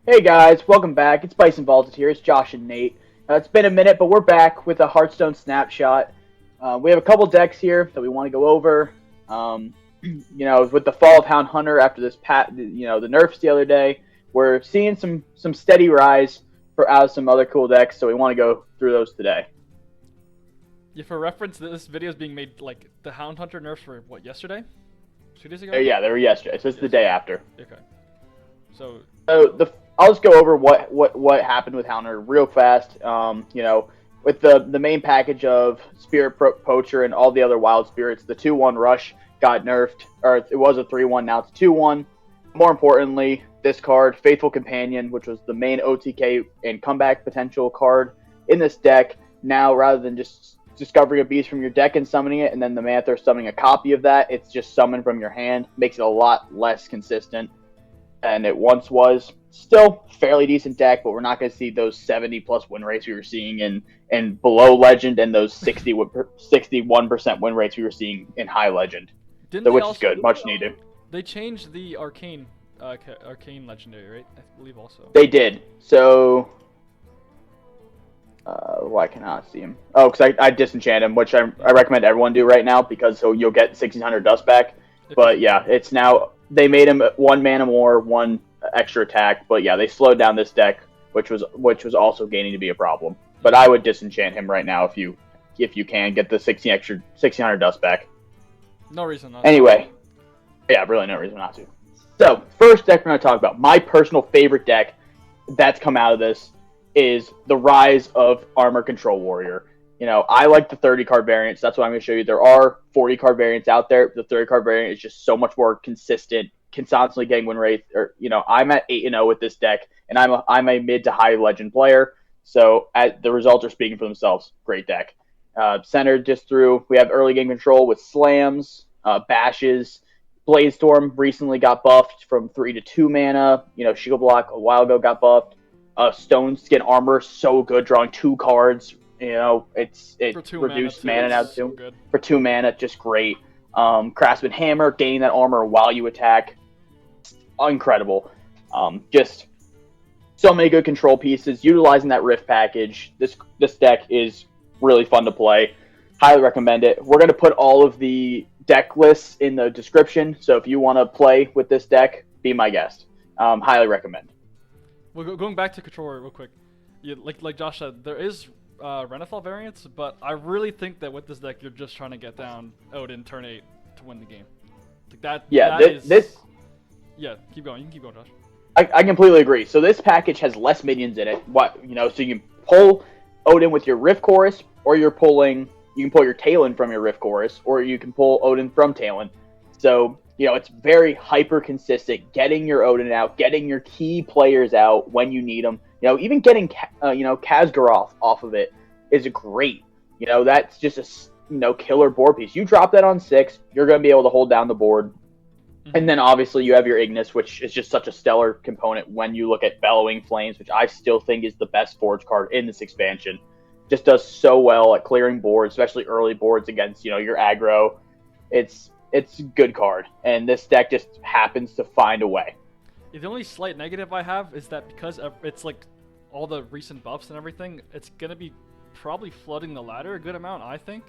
Hey guys, welcome back. It's Bison Vaulted here. It's Josh and Nate. It's been a minute, but we're back with a Hearthstone snapshot. We have a couple decks here that we want to go over. With the fall of Hound Hunter after the nerfs the other day, we're seeing some steady rise out of some other cool decks. So we want to go through those today. Yeah, for reference, this video is being made like the Hound Hunter nerfs were what, yesterday? 2 days ago? Yeah, they were yesterday. So it's the day after. Okay. So I'll just go over what happened with Hound Hunter real fast. With the main package of Spirit Poacher and all the other wild spirits, the 2-1 rush got nerfed, or it was a 3-1, now it's 2-1. More importantly, this card, Faithful Companion, which was the main OTK and comeback potential card in this deck, now rather than just discovering a beast from your deck and summoning it, and then the Manther summoning a copy of that, it's just summoned from your hand. Makes it a lot less consistent than it once was. Still fairly decent deck, but we're not going to see those 70+ win rates we were seeing in below Legend and those 61% win rates we were seeing in High Legend. Which is good, much needed. They changed the Arcane Legendary, right? I believe also. They did. So, why cannot see him? Oh, because I disenchant him, which I recommend everyone do right now because you'll get 1600 dust back. But yeah, it's now they made him 1 mana more, 1 extra attack. But yeah, they slowed down this deck, which was also gaining to be a problem. But I would disenchant him right now if you can get the 1600 dust back. No reason not. Anyway, yeah, really no reason not to. So first deck we're going to talk about, my personal favorite deck that's come out of this is the rise of Armor Control Warrior. I like the 30 card variants. That's what I'm going to show you. There are 40 card variants out there. The 30 card variant is just so much more consistent, constantly getting win rate. I'm at 8-0 with this deck, and I'm a mid to high Legend player. So the results are speaking for themselves. Great deck. Centered just through, we have early game control with slams, bashes. Blaze Storm recently got buffed from 3 to 2 mana. Shield Block a while ago got buffed. Stone Skin Armor, so good, drawing 2 cards. It reduced mana now too. So for 2 mana, just great. Craftsman Hammer, gaining that armor while you attack. Incredible. Just so many good control pieces. Utilizing that Rift package, this deck is really fun to play. Highly recommend it. We're going to put all of the deck lists in the description, so if you want to play with this deck, be my guest. Highly recommend. Well, going back to controller real quick, like Josh said, there is Renethal variants, but I really think that with this deck, you're just trying to get down Odin turn 8 to win the game. Like that. Yeah, Yeah, keep going. You can keep going, Josh. I completely agree. So this package has less minions in it. So you can pull Odin with your Rift Chorus, or you can pull your Talon from your Rift Chorus, or you can pull Odin from Talon. So, it's very hyper consistent, getting your Odin out, getting your key players out when you need them. Even getting, Khazgaroth off of it is great. That's just a, killer board piece. You drop that on 6, you're going to be able to hold down the board. Mm-hmm. And then obviously you have your Ignis, which is just such a stellar component when you look at Bellowing Flames, which I still think is the best Forge card in this expansion. Just does so well at clearing boards, especially early boards against, your aggro. It's a good card, and this deck just happens to find a way. The only slight negative I have is that because it's like all the recent buffs and everything, it's going to be probably flooding the ladder a good amount, I think.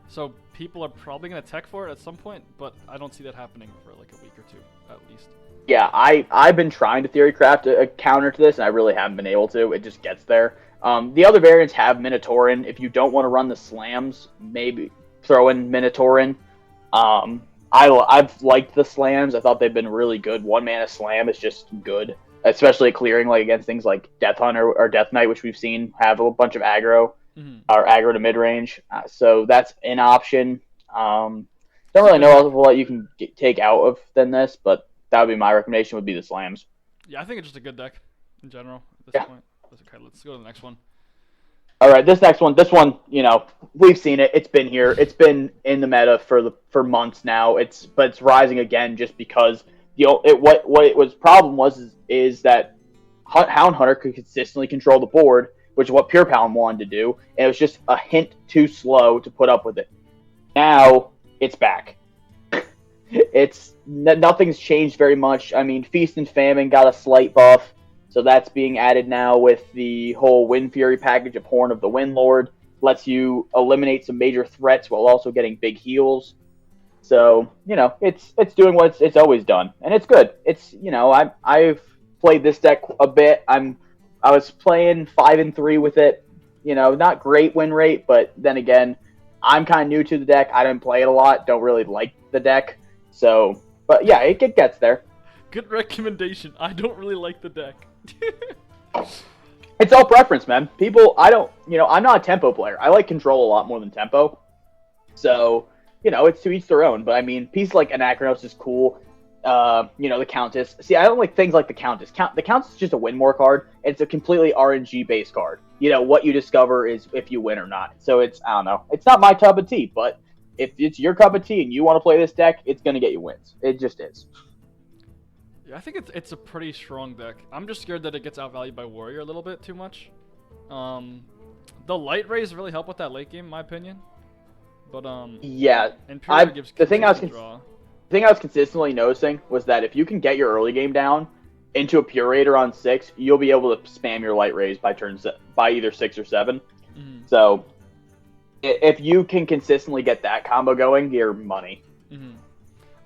So people are probably going to tech for it at some point, but I don't see that happening for like a week or 2, at least. Yeah, I've been trying to theory craft a counter to this, and I really haven't been able to. It just gets there. The other variants have Minotaurin. If you don't want to run the slams, maybe throw in Minotaurin. I've liked the slams. I thought they've been really good. 1 mana slam is just good, especially clearing against things like Death Hunter or Death Knight, which we've seen have a bunch of aggro, or aggro to mid range. So that's an option. Don't really know what you can take out of than this, but that would be my recommendation. Would be the slams. Yeah, I think it's just a good deck in general at this point. Okay, let's go to the next one. All right, this one, we've seen it. It's been here. It's been in the meta for months now. But it's rising again just because what it was problem is that Hound Hunter could consistently control the board, which is what Pure Paladin wanted to do, and it was just a hint too slow to put up with it. Now it's back. Nothing's changed very much. I mean, Feast and Famine got a slight buff. So that's being added now with the whole Wind Fury package of Horn of the Wind Lord. Lets you eliminate some major threats while also getting big heals. So, it's doing what it's always done, and it's good. It's, I've played this deck a bit. I was playing 5-3 with it. Not great win rate, but then again, I'm kind of new to the deck. I didn't play it a lot. Don't really like the deck. So, but yeah, it gets there. Good recommendation. I don't really like the deck. It's all preference, man. I'm not a tempo player. I like control a lot more than tempo. So, it's to each their own. But I mean, pieces like Anachronos is cool. The Countess. See, I don't like things like the Countess. The Countess is just a win more card. It's a completely RNG based card. What you discover is if you win or not. So I don't know. It's not my cup of tea, but if it's your cup of tea and you want to play this deck, it's going to get you wins. It just is. Yeah, I think it's a pretty strong deck. I'm just scared that it gets outvalued by Warrior a little bit too much. The Light Rays really help with that late game, in my opinion. But yeah, Imperial gives the thing I was draw. The thing I was consistently noticing was that if you can get your early game down into a Purator on 6, you'll be able to spam your Light Rays by either 6 or 7. Mm-hmm. So if you can consistently get that combo going, you're money. Mm-hmm.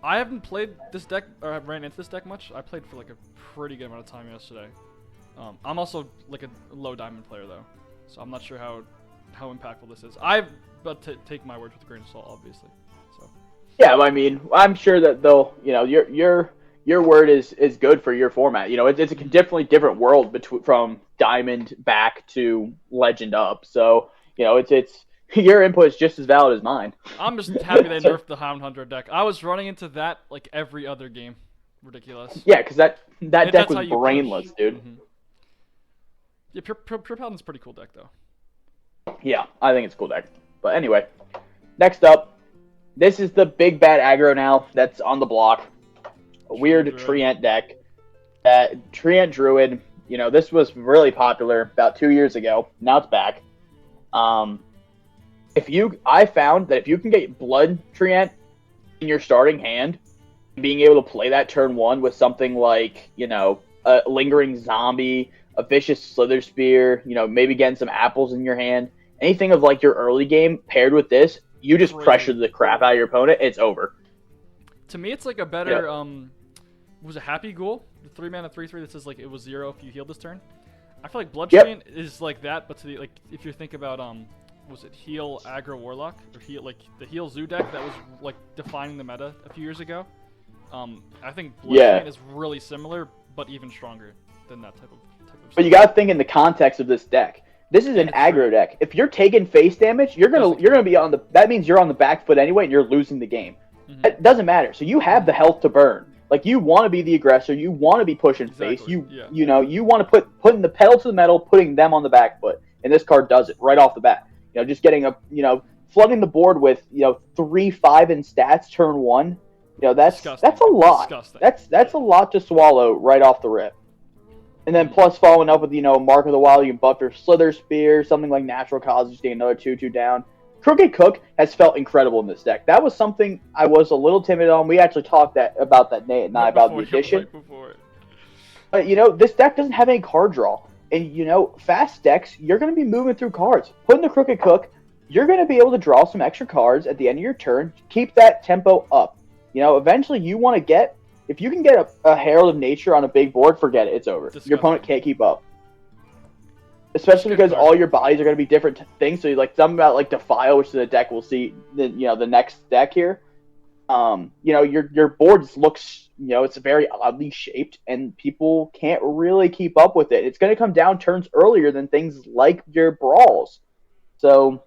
I haven't played this deck or ran into this deck much. I played for like a pretty good amount of time yesterday. I'm also like a low diamond player though, so I'm not sure how impactful this is. But take my word with a grain of salt, obviously. So. Yeah, I mean, I'm sure that they'll, your word is good for your format. It's a definitely different world from Diamond back to Legend up. So, it's your input is just as valid as mine. I'm just happy they nerfed the Hound Hunter deck. I was running into that like every other game. Ridiculous. Yeah, because that deck was brainless, dude. Mm-hmm. Yeah, Pure Paladin's a pretty cool deck though. Yeah, I think it's a cool deck. But anyway, next up. This is the big bad aggro now that's on the block. A weird Treant deck. Treant Druid, this was really popular about 2 years ago. Now it's back. I found that if you can get Blood Treant in your starting hand, being able to play that turn 1 with something like, a Lingering Zombie, a Vicious Slither Spear, maybe getting some apples in your hand, anything of like your early game paired with this, you just pressure the crap out of your opponent, it's over. To me, it's like a better, was it Happy Ghoul? The 3-mana 3/3 that says like it was 0 if you healed this turn? I feel like Blood Treant is like that, but if you think about, was it Heal Aggro Warlock? Or the Heal Zoo deck that was like defining the meta a few years ago? I think Blood Treant is really similar, but even stronger than that type of But you gotta think in the context of this deck. This is an aggro deck. If you're taking face damage, you're gonna be on the. That means you're on the back foot anyway, and you're losing the game. Mm-hmm. It doesn't matter. So you have the health to burn. Like you want to be the aggressor. You want to be pushing face. You want to putting the pedal to the metal, putting them on the back foot. And this card does it right off the bat. Just getting flooding the board with 3/5 in stats turn 1. That's a lot. Disgusting. That's a lot to swallow right off the rip. And then plus following up with, Mark of the Wild, you can buff your Slither Spear, something like Natural Cause, just get another 2/2 down. Crooked Cook has felt incredible in this deck. That was something I was a little timid on. We actually talked about that, Nate and I, about the addition. But, this deck doesn't have any card draw. And, fast decks, you're going to be moving through cards. Putting the Crooked Cook, you're going to be able to draw some extra cards at the end of your turn. Keep that tempo up. Eventually you want to get... If you can get a Herald of Nature on a big board, forget it. It's over. Disgusting. Your opponent can't keep up. Especially because all your bodies are going to be different things. So, something about, Defile, which is a deck we'll see, the next deck here. Your board looks, it's very oddly shaped, and people can't really keep up with it. It's going to come down turns earlier than things like your Brawls. So,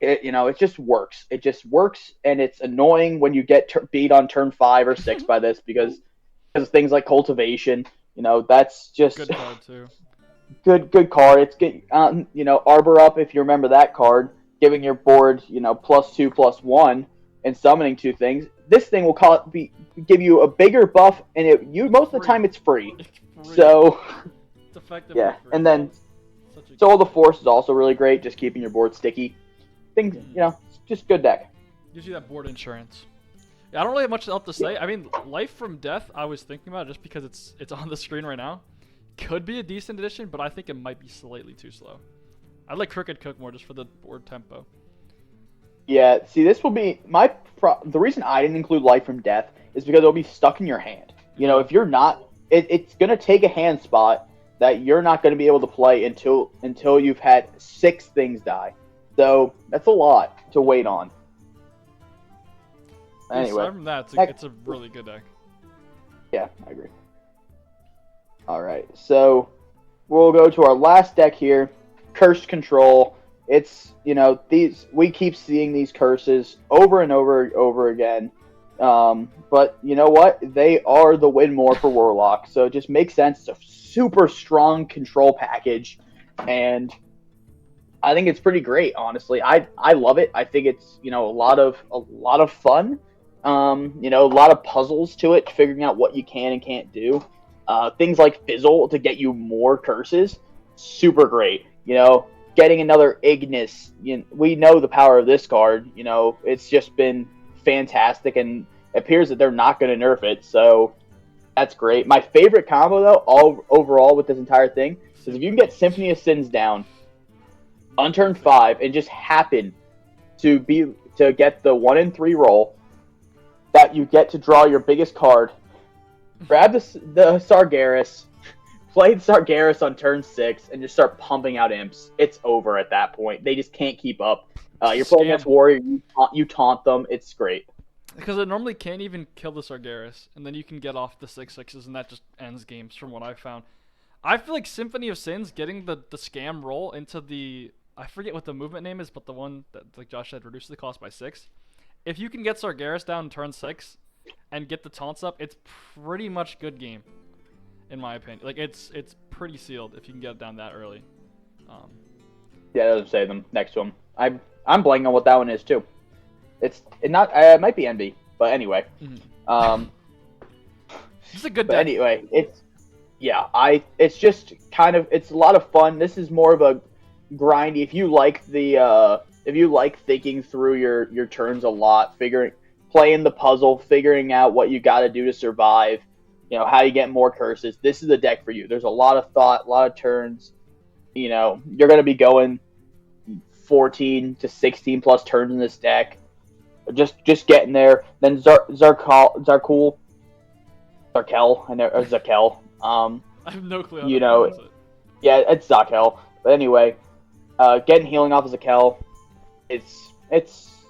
it just works. It just works, and it's annoying when you get beat on turn 5 or 6 by this because of things like Cultivation. That's just good card too. Good card. It's good. Arbor Up, if you remember that card, giving your board +2/+1 and summoning 2 things. This thing will give you a bigger buff, and most of the time it's free. So it's effective. Yeah, and then Soul of the Force is also really great, just keeping your board sticky. Things, just good deck. Gives you that board insurance. Yeah, I don't really have much else to say. I mean, Life from Death, I was thinking about it just because it's on the screen right now. could be a decent addition, but I think it might be slightly too slow. I like Crooked Cook more just for the board tempo. Yeah, see, this will be the reason I didn't include Life from Death is because it'll be stuck in your hand. You know, if you're not, it's gonna take a hand spot that you're not gonna be able to play until you've had 6 things die. So that's a lot to wait on. Anyway, aside from that, it's a really good deck. Yeah, I agree. All right, so we'll go to our last deck here, Cursed Control. It's, you know, we keep seeing these curses over and over again. But you know what? They are the win more for Warlock, so it just makes sense. It's a super strong control package, and I think it's pretty great. Honestly, I love it. I think it's, you know, a lot of fun. You know, a lot of puzzles to it, figuring out what you can and can't do. Things like Fizzle to get you more curses, super great. You know, getting another Ignis. We know the power of this card. You know, it's just been fantastic, and it appears that they're not going to nerf it, so that's great. My favorite combo, though, overall with this entire thing, is if you can get Symphony of Sins down on turn 5 and just happen to get the 1 in 3 roll, that you get to draw your biggest card, grab the Sargeras, play the Sargeras on turn 6, and just start pumping out imps. It's over at that point. They just can't keep up. You're playing against Warrior, you taunt them. It's great. Because it normally can't even kill the Sargeras, and then you can get off the 6/6s, and that just ends games from what I've found. I feel like Symphony of Sins, getting the scam roll into the... I forget what the movement name is, but the one that, like Josh said, reduces the cost by 6. If you can get Sargeras down in turn 6 and get the taunts up, it's pretty much good game, in my opinion. Like, it's pretty sealed if you can get it down that early. Yeah, it doesn't say them next to him. I'm blanking on what that one is too. It might be NB, but anyway. It's a good but deck. anyway, it's just kind of, it's a lot of fun. This is more of a grindy. If you like thinking through your turns a lot, playing the puzzle, figuring out what you got to do to survive, you know, how you get more curses, this is the deck for you. There's a lot of thought, a lot of turns. You know, you're going to be going 14 to 16 plus turns in this deck. Just getting there. Then Zarkel. I have no clue how you to know, pronounce it. Yeah, it's Zarkel. But anyway, getting healing off as Zarkel, it's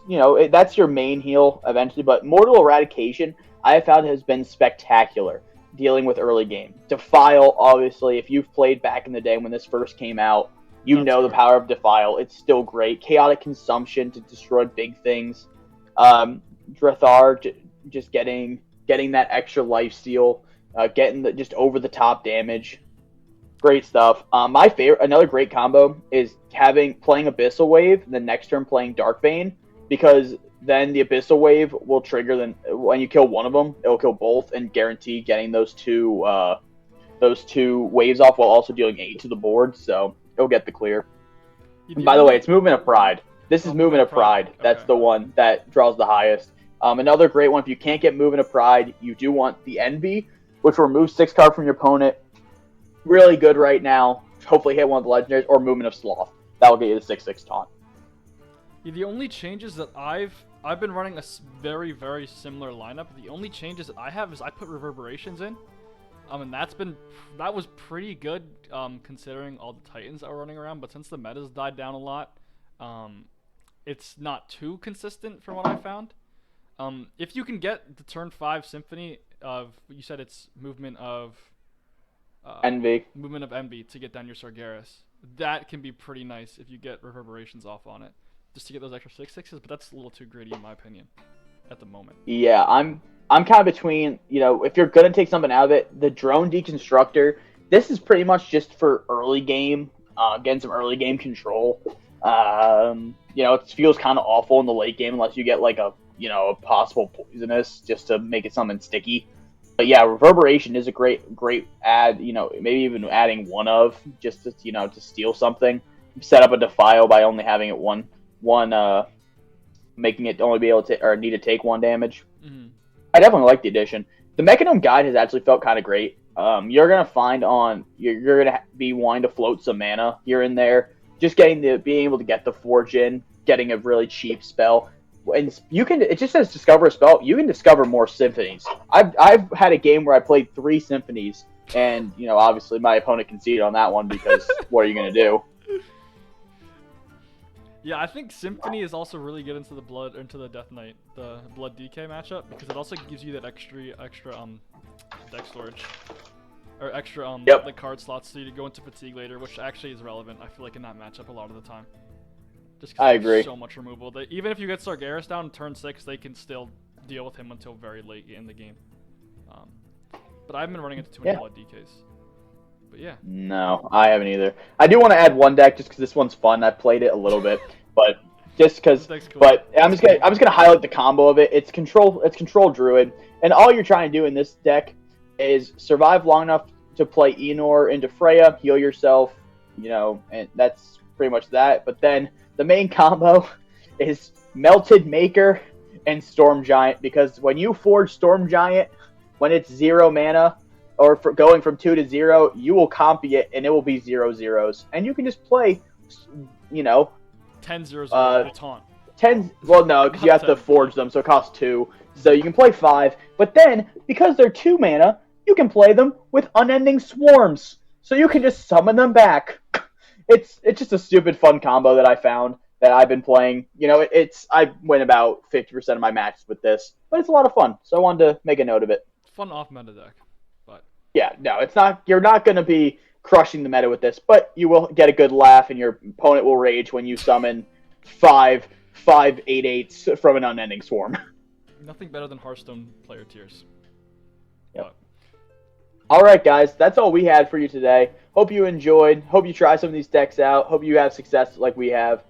you know, that's your main heal eventually. But Mortal Eradication, I have found, has been spectacular dealing with early game. Defile, obviously, if you've played back in the day when this first came out, you know the power of Defile. It's still great. Chaotic Consumption to destroy big things. Drathar, just getting that extra lifesteal, getting the just over the top damage. Great stuff. My favorite, another great combo is playing Abyssal Wave, and the next turn playing Darkbane, because then the Abyssal Wave will trigger. Then when you kill one of them, it'll kill both and guarantee getting those two waves off while also dealing 8 to the board. So it'll get the clear. And by the way, it's Movement of Pride. This is Movement of Pride. That's the one that draws the highest. Another great one, if you can't get Movement of Pride, you do want the Envy, which will remove 6 cards from your opponent. Really good right now. Hopefully hit one of the legendaries, or Movement of Sloth. That will get you the 6/6 taunt. Yeah, the only changes that I've been running a very, very similar lineup. The only changes that I have is I put Reverberations in. And that was pretty good considering all the Titans that were running around. But since the meta's died down a lot, it's not too consistent from what I found. If you can get the turn 5 Symphony of, you said it's movement of Envy to get down your Sargeras, that can be pretty nice if you get Reverberations off on it, just to get those extra 6/6s. But that's a little too greedy in my opinion at the moment. Yeah, I'm kind of between, you know, if you're gonna take something out of it, the Drone Deconstructor. This is pretty much just for early game, getting some early game control. You know, it feels kind of awful in the late game unless you get like a possible poisonous just to make it something sticky. But yeah, Reverberation is a great add. You know, maybe even adding one of just to, you know, to steal something. Set up a Defile by only having it one, making it only be able to or need to take 1 damage. Mm-hmm. I definitely like the addition. The Mechanome Guide has actually felt kind of great. you're gonna find you're gonna be wanting to float some mana here and there. Just being able to get the forge in, getting a really cheap spell, and it just says discover a spell. You can discover more symphonies. I've had a game where I played 3 symphonies, and obviously my opponent conceded on that one because what are you gonna do? Yeah, I think Symphony is also really good into the Death Knight, the Blood DK matchup, because it also gives you that extra deck storage. Or extra Yep. like card slots so you to go into fatigue later, which actually is relevant, I feel like, in that matchup a lot of the time. Just I because agree. there's so much removal. Even if you get Sargeras down in turn 6, they can still deal with him until very late in the game. But I haven't been running into too many Blood DKs. But yeah. No, I haven't either. I do want to add one deck just because this one's fun. I played it a little bit, but just because. Cool. But I'm just gonna highlight the combo of it. It's control Druid, and all you're trying to do in this deck is survive long enough to play Enor into Freya, heal yourself, and that's pretty much that. But then the main combo is Melted Maker and Storm Giant, because when you forge Storm Giant, when it's 0 mana, or going from 2 to 0, you will copy it, and it will be 0/0s. And you can just play, 10/0 taunt. 10, well, no, because you have to forge them, so it costs 2. So you can play 5, but then, because they're 2 mana, you can play them with Unending Swarms. So you can just summon them back. It's just a stupid fun combo that I found that I've been playing. I win about 50% of my matches with this, but it's a lot of fun. So I wanted to make a note of it. Fun off-meta deck, but... Yeah, no, it's not. You're not going to be crushing the meta with this, but you will get a good laugh, and your opponent will rage when you summon 5 8/8s from an Unending Swarm. Nothing better than Hearthstone player tiers. Yep. All right, guys, that's all we had for you today. Hope you enjoyed. Hope you try some of these decks out. Hope you have success like we have.